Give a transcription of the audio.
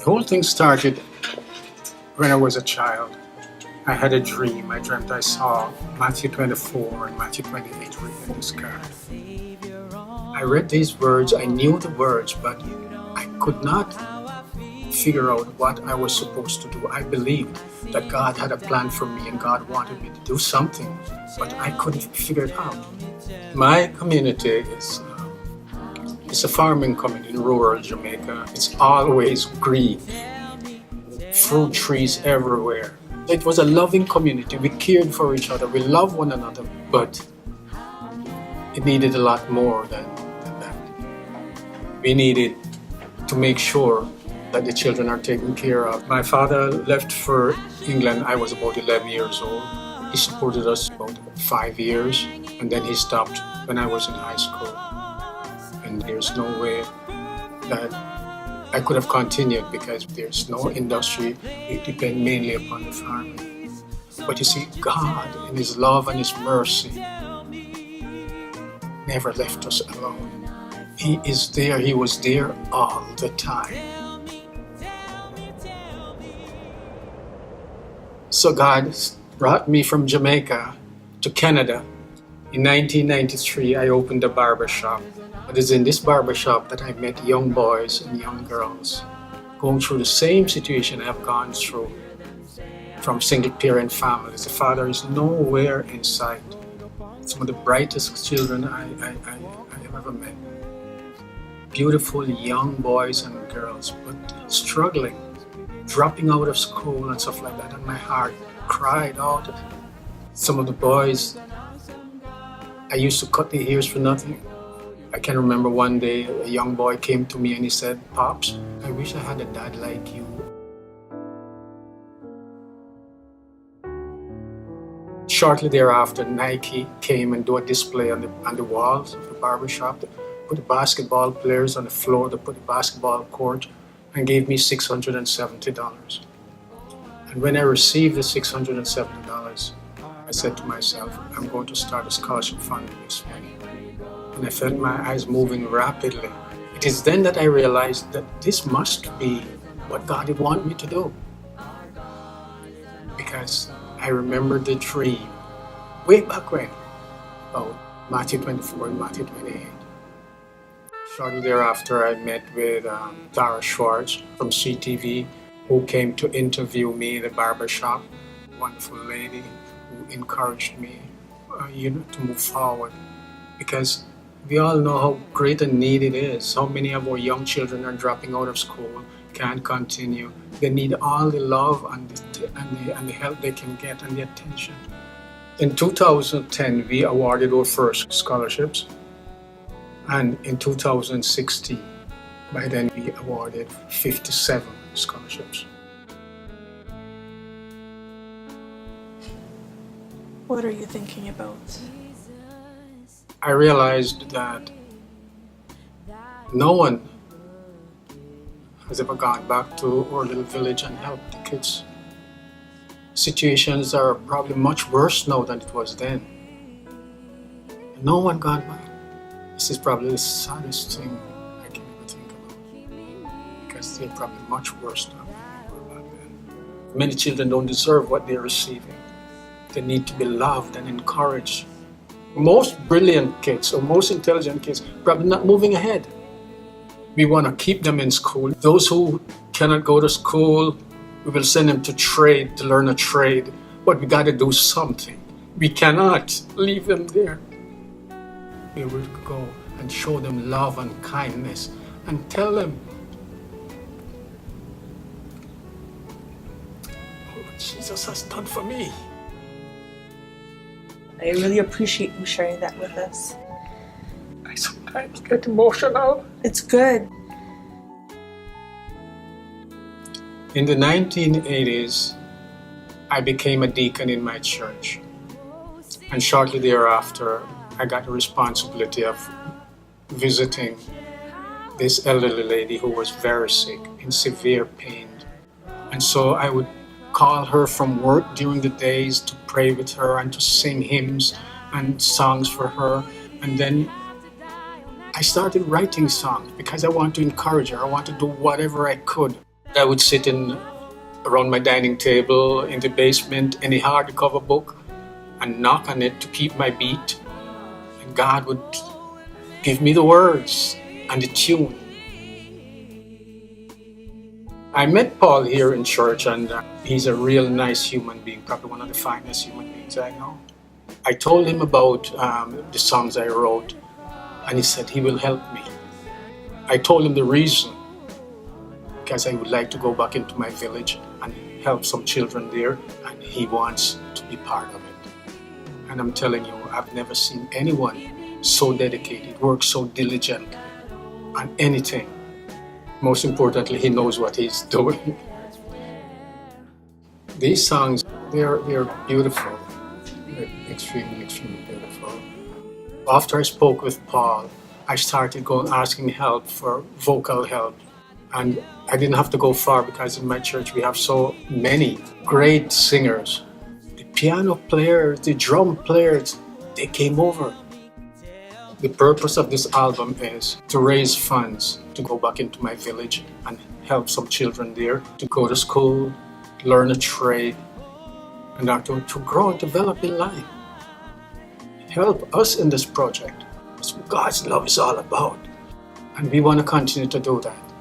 The whole thing started when I was a child. I had a dream. I dreamt I saw Matthew 24 and Matthew 28 written in the sky. I read these words. I knew the words, but I could not figure out what I was supposed to do. I believed that God had a plan for me and God wanted me to do something, but I couldn't figure it out. My community is it's a farming community in rural Jamaica. It's always green, fruit trees everywhere. It was a loving community. We cared for each other. We loved one another, but it needed a lot more than that. We needed to make sure that the children are taken care of. My father left for England. I was about 11 years old. He supported us about 5 years, and then he stopped when I was in high school. And there's no way that I could have continued because there's no industry. We depend mainly upon the farming. But you see, God, in His love and His mercy, never left us alone. He is there. He was there all the time. So God brought me from Jamaica to Canada. In 1993, I opened a barber shop. It is in this barber shop that I met young boys and young girls going through the same situation I have gone through from single-parent families. The father is nowhere in sight. Some of the brightest children I have ever met. Beautiful young boys and girls, but struggling, dropping out of school and stuff like that. And my heart cried out. Some of the boys, I used to cut their hairs for nothing. I can remember one day a young boy came to me and he said, "Pops, I wish I had a dad like you." Shortly thereafter, Nike came and do a display on the walls of the barbershop. They put the basketball players on the floor, they put the basketball court, and gave me $670. And when I received the $670, I said to myself, I'm going to start a scholarship fund with this money. And I felt my eyes moving rapidly. It is then that I realized that this must be what God would want me to do. Because I remembered the dream way back when, about Matthew 24 and Matthew 28. Shortly thereafter, I met with Tara Schwartz from CTV, who came to interview me in the barber shop. Wonderful lady who encouraged me to move forward. Because we all know how great a need it is. How many of our young children are dropping out of school, can't continue. They need all the love and the help they can get and the attention. In 2010, we awarded our first scholarships. And in 2016, by then we awarded 57 scholarships. What are you thinking about? I realized that no one has ever gone back to our little village and helped the kids. Situations are probably much worse now than it was then. No one gone back. This is probably the saddest thing I can ever think about. Because they're probably much worse now than they were back then. Many children don't deserve what they're receiving. They need to be loved and encouraged. Most brilliant kids or most intelligent kids probably not moving ahead. We want to keep them in school. Those who cannot go to school, we will send them to learn a trade. But we got to do something. We cannot leave them there. We will go and show them love and kindness and tell them what Jesus has done for me. I really appreciate you sharing that with us. I sometimes get emotional. It's good. In the 1980s, I became a deacon in my church. And shortly thereafter, I got the responsibility of visiting this elderly lady who was very sick, in severe pain. And so I would call her from work during the days to pray with her and to sing hymns and songs for her. And then I started writing songs because I want to encourage her. I want to do whatever I could. I would sit around my dining table in the basement, any hardcover book, and knock on it to keep my beat. And God would give me the words and the tune. I met Paul here in church, and he's a real nice human being, probably one of the finest human beings I know. I told him about the songs I wrote, and he said he will help me. I told him the reason, because I would like to go back into my village and help some children there, and he wants to be part of it. And I'm telling you, I've never seen anyone so dedicated, work so diligently on anything. Most importantly, he knows what he's doing. These songs, they're beautiful. They're extremely, extremely beautiful. After I spoke with Paul, I started asking help for vocal help. And I didn't have to go far because in my church we have so many great singers. The piano players, the drum players, they came over. The purpose of this album is to raise funds to go back into my village and help some children there to go to school, learn a trade, and to grow and develop in life. Help us in this project. That's what God's love is all about. And we want to continue to do that.